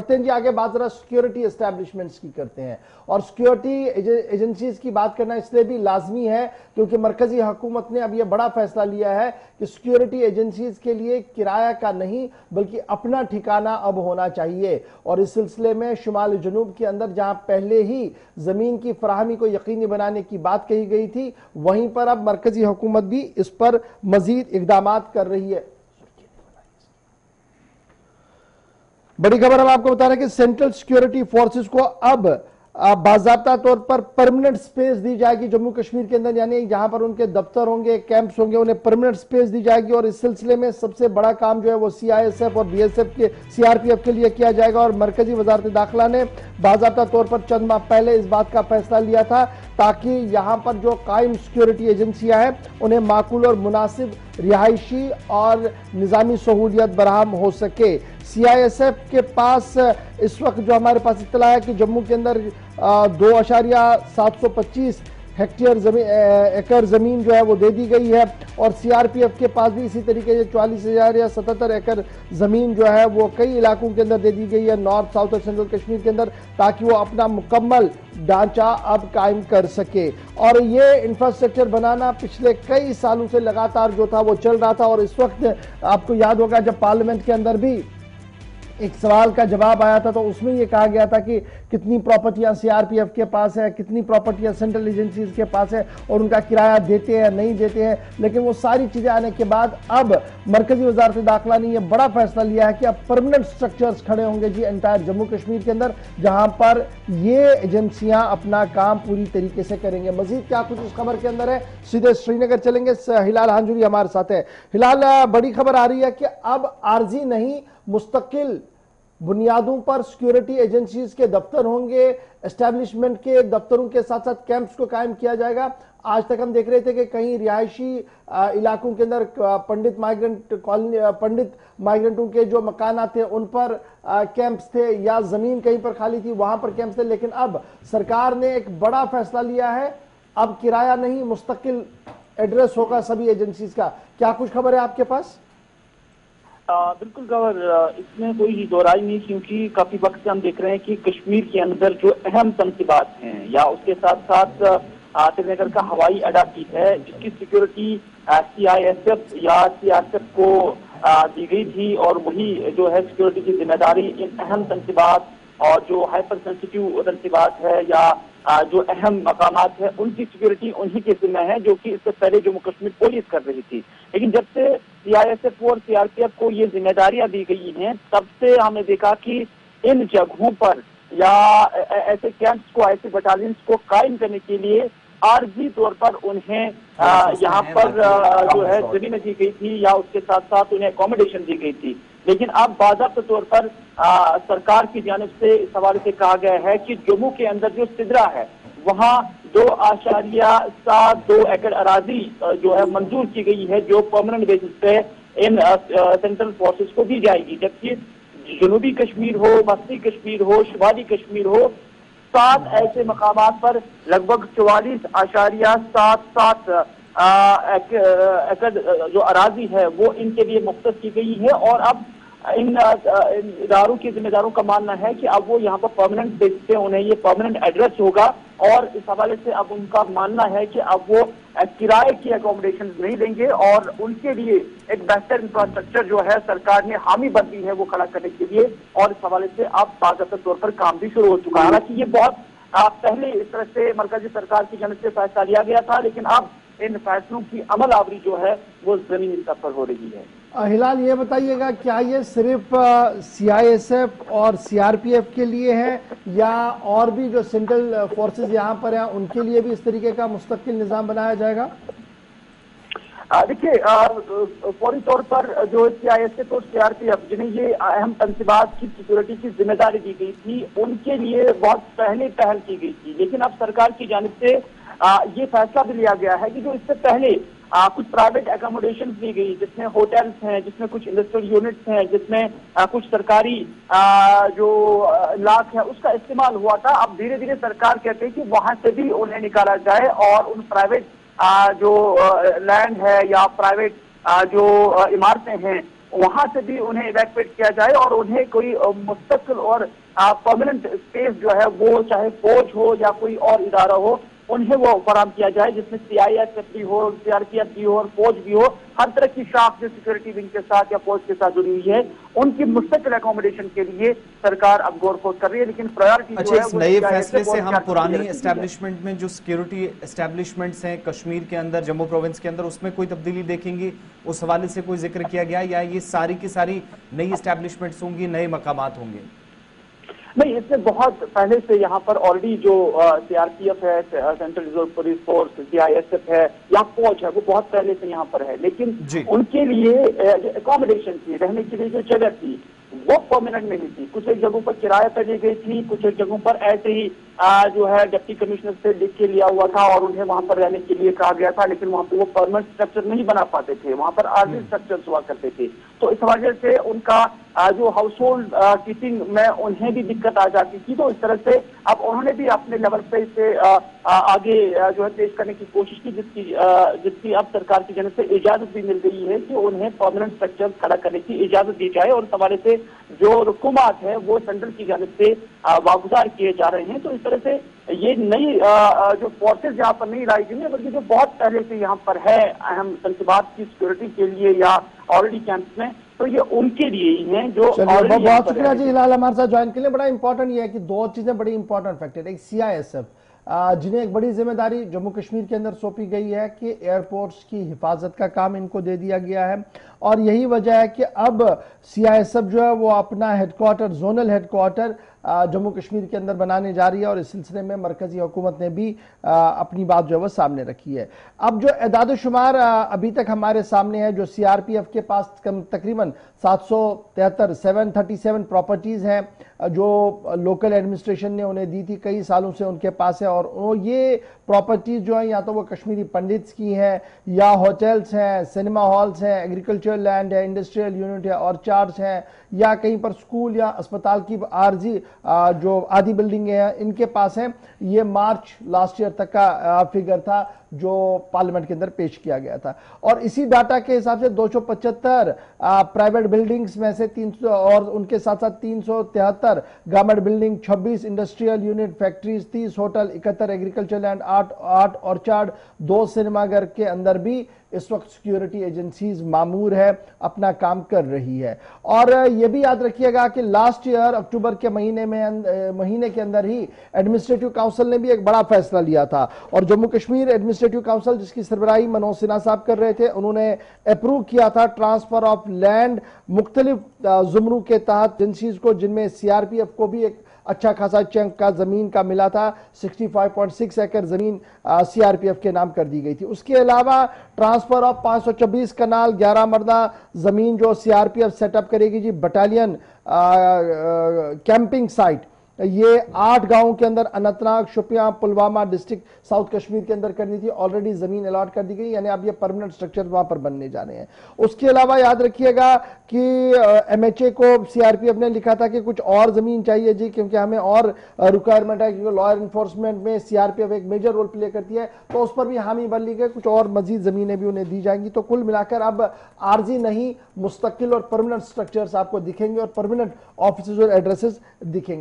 बढ़ते हैं जी आगे, बात जरा सिक्योरिटी एस्टैब्लिशमेंट्स की करते हैं। और सिक्योरिटी एजेंसीज की बात करना इसलिए भी लाजमी है क्योंकि मरकजी हुकूमत ने अब यह बड़ा फैसला लिया है कि सिक्योरिटी एजेंसीज के लिए किराया का नहीं बल्कि अपना ठिकाना अब होना चाहिए। और इस सिलसिले में शुमाल जनूब के अंदर जहां पहले ही जमीन की फराहमी को यकीनी बनाने की बात कही गई थी, वहीं पर अब मरकजी हुकूमत भी इस पर मजीद इकदाम कर रही है। बड़ी खबर हम आपको बता रहे हैं कि सेंट्रल सिक्योरिटी फोर्सेस को अब बाज़ाब्ता तौर पर परमानेंट स्पेस दी जाएगी जम्मू कश्मीर के अंदर, यानी जहां पर उनके दफ्तर होंगे, कैंप्स होंगे, उन्हें परमानेंट स्पेस दी जाएगी। और इस सिलसिले में सबसे बड़ा काम जो है वो CISF और BSF के CRPF के लिए किया जाएगा। और मरकजी वजारत दाखिला ने बाज़ाब्ता तौर पर चंद माह पहले इस बात का फैसला लिया था ताकि यहां पर जो कायम सिक्योरिटी एजेंसियां हैं उन्हें माकूल और मुनासिब रिहायशी और निज़ामी सहूलियत बराहम हो सके। CISF के पास इस वक्त जो हमारे पास इत्तला है कि जम्मू के अंदर 2.725 एकड़ जमीन जो है वो दे दी गई है। और CRPF के पास भी इसी तरीके से 44,000 या 77 एकड़ जमीन जो है वो कई इलाकों के अंदर दे दी गई है, नॉर्थ, साउथ और सेंट्रल कश्मीर के अंदर, ताकि वो अपना मुकम्मल ढांचा अब कायम कर सके। और ये इंफ्रास्ट्रक्चर बनाना पिछले कई सालों से लगातार जो था वो चल रहा था। और इस वक्त आपको याद होगा जब पार्लियामेंट के अंदर भी एक सवाल का जवाब आया था तो उसमें यह कहा गया था कि कितनी प्रॉपर्टियां CRPF के पास है, कितनी प्रॉपर्टियां सेंट्रल एजेंसीज के पास है और उनका किराया देते हैं नहीं देते हैं। लेकिन वो सारी चीजें आने के बाद अब मरकजी वजारत दाखिला ने यह बड़ा फैसला लिया है कि अब परमानेंट स्ट्रक्चर्स खड़े होंगे जी एंटायर जम्मू कश्मीर के अंदर, जहां पर ये एजेंसियां अपना काम पूरी तरीके से करेंगे। मजीद क्या कुछ इस खबर के अंदर है, सीधे श्रीनगर चलेंगे, हिलाल हांजुरी हमारे साथ है। हिलाल, बड़ी खबर आ रही है कि अब आरजी नहीं मुस्तकिल बुनियादों पर सिक्योरिटी एजेंसीज के दफ्तर होंगे, एस्टेब्लिशमेंट के दफ्तरों के साथ साथ कैंप्स को कायम किया जाएगा। आज तक हम देख रहे थे कि कहीं रिहायशी इलाकों के अंदर पंडित माइग्रेंटों के जो मकानात थे उन पर कैंप्स थे या जमीन कहीं पर खाली थी वहां पर कैंप्स थे। लेकिन अब सरकार ने एक बड़ा फैसला लिया है, अब किराया नहीं मुस्तकिल एड्रेस होगा सभी एजेंसीज का। क्या कुछ खबर है आपके पास? बिल्कुल गवर, इसमें कोई दो राय नहीं, क्योंकि काफी वक्त से हम देख रहे हैं कि कश्मीर के अंदर जो अहम तनसीबात हैं या उसके साथ साथ श्रीनगर का हवाई अड्डा भी है जिसकी सिक्योरिटी CISF या CRPF को दी गई थी, और वही जो है सिक्योरिटी की जिम्मेदारी इन अहम तनसीबात और जो हाइपर सेंसिटिव तनसीबात है या जो अहम मकामात है उनकी सिक्योरिटी उन्हीं के जिम्मे है, जो कि इससे पहले जम्मू कश्मीर पुलिस कर रही थी। लेकिन जब से CISF और CRPF को ये जिम्मेदारियां दी गई हैं तब से हमने देखा कि इन जगहों पर या ऐसे कैंप्स को, ऐसे बटालियंस को कायम करने के लिए आर्जी तौर पर उन्हें यहाँ पर जो है जमीन दी गई थी या उसके साथ साथ उन्हें अकोमोडेशन दी गई थी। लेकिन अब बाज़ाब्ता तौर पर सरकार की जानिब से इस हवाले से कहा गया है कि जम्मू के अंदर जो सिदरा है वहाँ 2.72 एकड़ अराजी जो है मंजूर की गई है, जो परमानेंट बेसिस पे इन सेंट्रल फोर्सेस को दी जाएगी। जबकि जनूबी कश्मीर हो, वस्ती कश्मीर हो, शुमाली कश्मीर हो, 7 ऐसे मकामात पर लगभग 44.77 एकड़ जो अराजी है वो इनके लिए मुख्तस की गई है। और अब इन इदारों के जिम्मेदारों का मानना है कि अब वो यहाँ पर परमानेंट बेसिस पे उन्हें ये परमानेंट एड्रेस होगा। और इस हवाले से अब उनका मानना है कि अब वो किराए की अकोमोडेशन नहीं देंगे और उनके लिए एक बेहतर इंफ्रास्ट्रक्चर जो है सरकार ने हामी बंदी है वो खड़ा करने के लिए, और इस हवाले से अब बाज़ाब्ता तौर पर काम भी शुरू हो चुका है। हालांकि ये बहुत पहले इस तरह से मरकजी सरकार की जानिब से फैसला लिया गया था, लेकिन अब इन फैसलों की अमल आवरी जो है वो जमीनी स्तर पर हो रही है। हिलाल, ये बताइएगा क्या ये सिर्फ CISF और CRPF के लिए है या और भी जो सेंट्रल फोर्सेस यहाँ पर हैं उनके लिए भी इस तरीके का मुस्तकिल निजाम बनाया जाएगा? देखिए, फौरी तौर पर जो CISF और CRPF जिन्हें ये अहम तनसीबात की सिक्योरिटी की जिम्मेदारी दी गई थी उनके लिए बहुत पहले पहल की गई थी। लेकिन अब सरकार की जानिब से ये फैसला भी लिया गया है कि जो इससे पहले कुछ प्राइवेट एकोमोडेशन दी गई, जिसमें होटल्स हैं, जिसमें कुछ इंडस्ट्रियल यूनिट्स हैं, जिसमें कुछ सरकारी जो इलाक है उसका इस्तेमाल हुआ था, अब धीरे धीरे सरकार कहते हैं कि वहां से भी उन्हें निकाला जाए और उन प्राइवेट जो लैंड है या प्राइवेट जो इमारतें हैं वहां से भी उन्हें इवैक्यूएट किया जाए और उन्हें कोई मुस्तकिल और परमानेंट स्पेस जो है वो चाहे फौज हो या कोई और इदारा हो उन्हें वो फराम किया जाए, जिसमें सीआईएसएफ भी हो, सीआरपीएफ भी हो और फौज भी हो। हर तरह की शाख जो सिक्योरिटी विंग के साथ या फौज के साथ जुड़ी हुई है, उनकी मुस्तकिल अकोमोडेशन के लिए सरकार अब गौर खोज कर रही है। लेकिन प्रायोरिटी अच्छा, इस नए फैसले से हम पुरानी एस्टेब्लिशमेंट में जो सिक्योरिटी एस्टेब्लिशमेंट्स हैं कश्मीर के अंदर, जम्मू प्रोविंस के अंदर, उसमें कोई तब्दीली देखेंगी? उस हवाले से कोई जिक्र किया गया या ये सारी की सारी नई एस्टेब्लिशमेंट्स होंगी, नए मकामात होंगे? नहीं, इसमें बहुत पहले से यहाँ पर ऑलरेडी जो सीआरपीएफ है, central reserve police force, CISF है या फौज है, वो बहुत पहले से यहाँ पर है। लेकिन उनके लिए अकोमोडेशन थी, रहने के लिए जो जगह थी वो परमानेंट नहीं थी। कुछ एक जगहों पर किराया पर ली गई थी, कुछ एक जगहों पर ऐसे ही जो है डिप्टी कमिश्नर से लिख के लिया हुआ था और उन्हें वहां पर रहने के लिए कहा गया था। लेकिन वहां पर वो परमानेंट स्ट्रक्चर नहीं बना पाते थे, वहां पर आर्जी स्ट्रक्चर्स हुआ करते थे। तो इस वजह से उनका जो हाउस होल्ड कीपिंग में उन्हें भी दिक्कत आ जाती थी। तो इस तरह से अब उन्होंने भी अपने लेवल पे इसे आगे जो है पेश करने की कोशिश की, जिसकी अब सरकार की जानब से इजाजत भी मिल गई है कि उन्हें परमानेंट स्ट्रक्चर खड़ा करने की इजाजत दी जाए और इस हवाले से जो रुकूमात है वो सेंट्रल की जानब से वागुजार किए जा रहे हैं। तो इस तरह से ये नई जो फोर्सेज यहाँ पर नहीं लाई गई है, बल्कि जो बहुत पहले से यहाँ पर है अहम तनसीबात की सिक्योरिटी के लिए या ऑलरेडी कैंप्स में, तो ये उनके लिए ही है जो बहुत शुक्रिया जी हिलाल हमारे साथ ज्वाइन के लिए। बड़ा इंपॉर्टेंट ये है कि दो चीजें बड़ी इंपॉर्टेंट फैक्टर, एक सीआईएसएफ जिन्हें एक बड़ी जिम्मेदारी जम्मू कश्मीर के अंदर सौंपी गई है कि एयरपोर्ट्स की हिफाजत का काम इनको दे दिया गया है और यही वजह है कि अब सीआईएसएफ जो है वो अपना headquarter, zonal headquarter Jammu Kashmir के अंदर बनाने जा रही है और इस सिलसिले में मरकजी हुकूमत ने भी अपनी बात जो है वो सामने रखी है। अब जो एदाद शुमार अभी तक हमारे सामने है, जो सीआरपीएफ के पास तकरीबन 737 प्रॉपर्टीज हैं जो लोकल एडमिनिस्ट्रेशन ने उन्हें दी थी, कई सालों से उनके पास है और ये प्रॉपर्टीज जो है या तो वो कश्मीरी पंडित्स की हैं या होटल्स हैं, सिनेमा हॉल्स हैं, एग्रीकल्चर लैंड है, इंडस्ट्रियल यूनिट है, ऑर्चार्ड्स हैं या कहीं पर स्कूल या अस्पताल की आर्जी जो आधी बिल्डिंगें हैं इनके पास हैं। ये मार्च लास्ट ईयर तक का फिगर था जो पार्लियामेंट के अंदर पेश किया गया था और इसी डाटा के हिसाब से 275 प्राइवेट बिल्डिंग्स में से 300 और उनके साथ साथ 373 government building, 26 industrial unit, factories, 30 hotel, 71 agriculture land, 8 orchard, 2 सिनेमाघर के अंदर भी इस वक्त सिक्योरिटी एजेंसीज मामूर है, अपना काम कर रही है। और यह भी याद रखिएगा कि लास्ट ईयर अक्टूबर के महीने के अंदर ही एडमिनिस्ट्रेटिव काउंसिल ने भी एक बड़ा फैसला लिया था और जम्मू कश्मीर एडमिनिस्ट्रेटिव काउंसिल जिसकी सरबराही मनोज सिन्हा साहब कर रहे थे, उन्होंने अप्रूव किया था ट्रांसफर ऑफ लैंड मुख्तलिफ जुमरों के तहत एजेंसीज को, जिनमें सीआरपीएफ को भी एक अच्छा खासा चंक का जमीन का मिला था। 65.6 एकड़ जमीन सीआरपीएफ के नाम कर दी गई थी। उसके अलावा ट्रांसफर ऑफ 526 कनाल 11 मरदा जमीन जो सीआरपीएफ सेटअप करेगी जी बटालियन कैंपिंग साइट, ये 8 गांवों के अंदर अनंतनाग, शोपियां, पुलवामा डिस्ट्रिक्ट साउथ कश्मीर के अंदर करनी थी, ऑलरेडी जमीन अलॉट कर दी गई, यानी अब ये परमानेंट स्ट्रक्चर वहां पर बनने जाने हैं। उसके अलावा याद रखिएगा कि एमएचए को सीआरपीएफ ने लिखा था कि कुछ और जमीन चाहिए जी, क्योंकि हमें और रिक्वायरमेंट है, क्योंकि लॉ एनफोर्समेंट में सीआरपीएफ एक मेजर रोल प्ले करती है, तो उस पर भी हामी भर ली गई, कुछ और मजीद जमीनें भी उन्हें दी जाएंगी। तो कुल मिलाकर अब आर्जी नहीं, मुस्तकिल और परमानेंट स्ट्रक्चर्स आपको दिखेंगे और परमानेंट ऑफिसेज और एड्रेसेस दिखेंगे।